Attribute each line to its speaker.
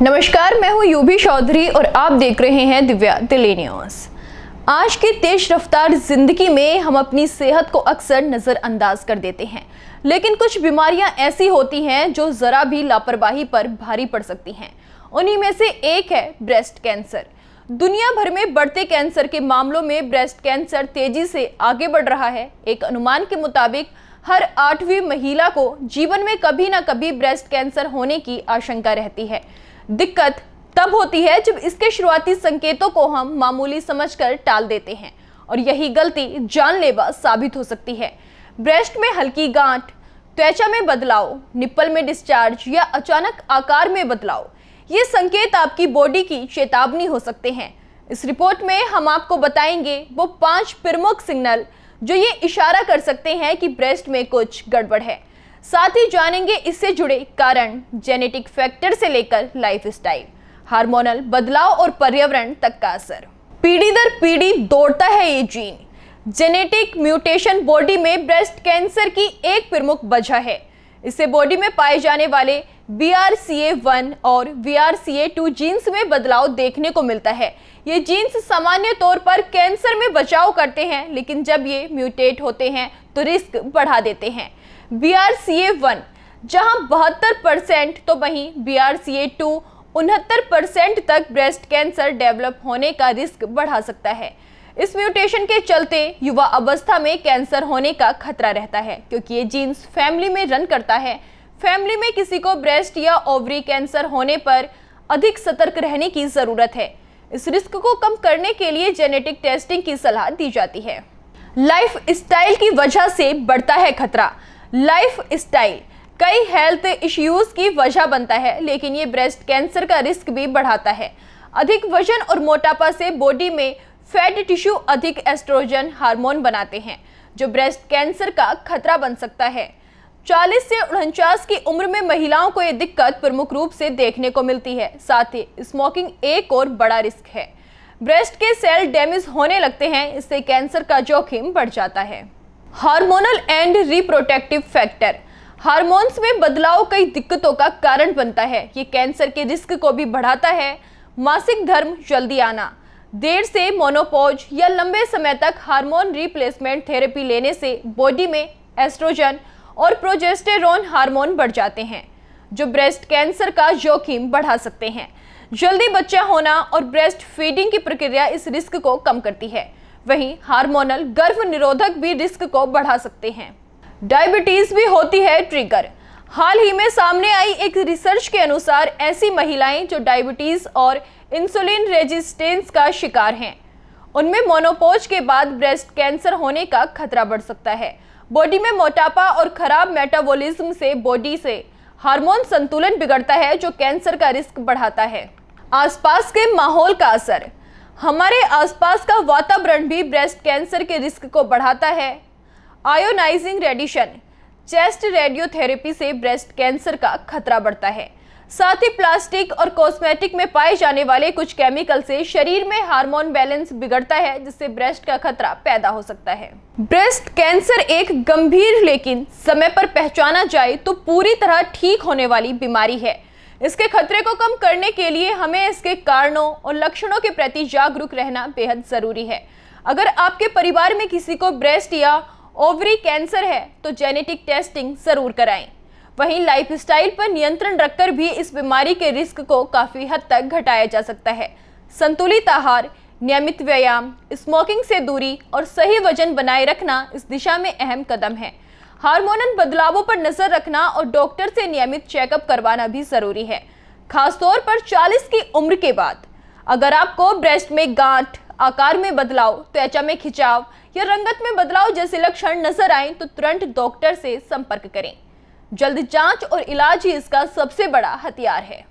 Speaker 1: नमस्कार, मैं हूं यूबी चौधरी और आप देख रहे हैं दिव्या दिल्ली न्यूज़। आज की तेज रफ्तार जिंदगी में हम अपनी सेहत को अक्सर नज़रअंदाज कर देते हैं, लेकिन कुछ बीमारियां ऐसी होती हैं जो जरा भी लापरवाही पर भारी पड़ सकती हैं। उन्हीं में से एक है ब्रेस्ट कैंसर। दुनिया भर में बढ़ते कैंसर के मामलों में ब्रेस्ट कैंसर तेजी से आगे बढ़ रहा है। एक अनुमान के मुताबिक हर 8वीं महिला को जीवन में कभी ना कभी ब्रेस्ट कैंसर होने की आशंका रहती है। दिक्कत तब होती है जब इसके शुरुआती संकेतों को हम मामूली समझकर टाल देते हैं और यही गलती जानलेवा साबित हो सकती है। ब्रेस्ट में हल्की गांठ, त्वचा में बदलाव, निप्पल में डिस्चार्ज या अचानक आकार में बदलाव, ये संकेत आपकी बॉडी की चेतावनी हो सकते हैं। इस रिपोर्ट में हम आपको बताएंगे वो 5 प्रमुख सिग्नल जो ये इशारा कर सकते हैं कि ब्रेस्ट में कुछ गड़बड़ है। साथ ही जानेंगे इससे जुड़े कारण, जेनेटिक फैक्टर से लेकर लाइफस्टाइल, हार्मोनल बदलाव और पर्यावरण तक का असर। पीढ़ी दर पीढ़ी दौड़ता है ये जीन। जेनेटिक म्यूटेशन बॉडी में ब्रेस्ट कैंसर की एक प्रमुख वजह है। इससे बॉडी में पाए जाने वाले BRCA1 और BRCA2 जीन्स में बदलाव देखने को मिलता है। ये जीन्स सामान्य तौर पर कैंसर में बचाव करते हैं, लेकिन जब ये म्यूटेट होते हैं तो रिस्क बढ़ा देते हैं। BRCA1 जहां 72% तो वहीं BRCA2 69% तक ब्रेस्ट कैंसर डेवलप होने का रिस्क बढ़ा सकता है। इस म्यूटेशन के चलते युवा अवस्था में कैंसर होने का खतरा रहता है, क्योंकि ये जीन्स फैमिली में रन करता है। फैमिली में किसी को ब्रेस्ट या ओवरी कैंसर होने पर अधिक सतर्क रहने की जरूरत है। इस रिस्क को कम करने के लिए जेनेटिक टेस्टिंग की सलाह दी जाती है। लाइफ स्टाइल की वजह से बढ़ता है खतरा। लाइफ स्टाइल कई हेल्थ इश्यूज की वजह बनता है, लेकिन ये ब्रेस्ट कैंसर का रिस्क भी बढ़ाता है। अधिक वजन और मोटापा से बॉडी में फैट टिश्यू अधिक एस्ट्रोजन हार्मोन बनाते हैं, जो ब्रेस्ट कैंसर का खतरा बन सकता है। 40 से 49 की उम्र में महिलाओं को यह दिक्कत प्रमुख रूप से देखने को मिलती है। साथ ही स्मोकिंग एक और बड़ा रिस्क है। ब्रेस्ट के सेल डैमेज होने लगते हैं, इससे कैंसर का जोखिम बढ़ जाता है। Hormonal and reproductive factor, hormones में बदलाव कई दिक्कतों का कारण बनता है। ये कैंसर के रिस्क को भी बढ़ाता है। मासिक धर्म जल्दी आना, देर से मोनोपॉज या लंबे समय तक हार्मोन रिप्लेसमेंट थेरेपी लेने से बॉडी में एस्ट्रोजन और प्रोजेस्टेरोन हार्मोन बढ़ जाते हैं, जो ब्रेस्ट कैंसर का जोखिम बढ़ा सकते हैं। जल्दी बच्चा होना और ब्रेस्ट फीडिंग की प्रक्रिया इस रिस्क को कम करती है। वहीं हार्मोनल गर्भ निरोधक भी रिस्क को बढ़ा सकते हैं। डायबिटीज भी होती है ट्रिगर। हाल ही में सामने आई एक रिसर्च के अनुसार ऐसी महिलाएं जो डायबिटीज और इंसुलिन रेजिस्टेंस का शिकार हैं, उनमें मोनोपॉज के बाद ब्रेस्ट कैंसर होने का खतरा बढ़ सकता है। बॉडी में मोटापा और खराब मेटाबॉलिज्म से बॉडी से हार्मोन संतुलन बिगड़ता है, जो कैंसर का रिस्क बढ़ाता है। आसपास के माहौल का असर, हमारे आसपास का वातावरण भी ब्रेस्ट कैंसर के रिस्क को बढ़ाता है। आयोनाइजिंग रेडिएशन, चेस्ट रेडियोथेरेपी से ब्रेस्ट कैंसर का खतरा बढ़ता है। साथ ही प्लास्टिक और कॉस्मेटिक में पाए जाने वाले कुछ केमिकल से शरीर में हार्मोन बैलेंस बिगड़ता है, जिससे ब्रेस्ट का खतरा पैदा हो सकता है। ब्रेस्ट कैंसर एक गंभीर लेकिन समय पर पहचाना जाए तो पूरी तरह ठीक होने वाली बीमारी है। इसके खतरे को कम करने के लिए हमें इसके कारणों और लक्षणों के प्रति जागरूक रहना बेहद जरूरी है। अगर आपके परिवार में किसी को ब्रेस्ट या ओवरी कैंसर है तो जेनेटिक टेस्टिंग जरूर कराएं। वहीं लाइफस्टाइल पर नियंत्रण रखकर भी इस बीमारी के रिस्क को काफी हद तक घटाया जा सकता है। संतुलित आहार, नियमित व्यायाम, स्मोकिंग से दूरी और सही वजन बनाए रखना इस दिशा में अहम कदम है। हार्मोनल बदलावों पर नजर रखना और डॉक्टर से नियमित चेकअप करवाना भी जरूरी है, खासतौर पर 40 की उम्र के बाद। अगर आपको ब्रेस्ट में गांठ, आकार में बदलाव, त्वचा में खिंचाव या रंगत में बदलाव जैसे लक्षण नजर आए तो तुरंत डॉक्टर से संपर्क करें। जल्द जांच और इलाज ही इसका सबसे बड़ा हथियार है।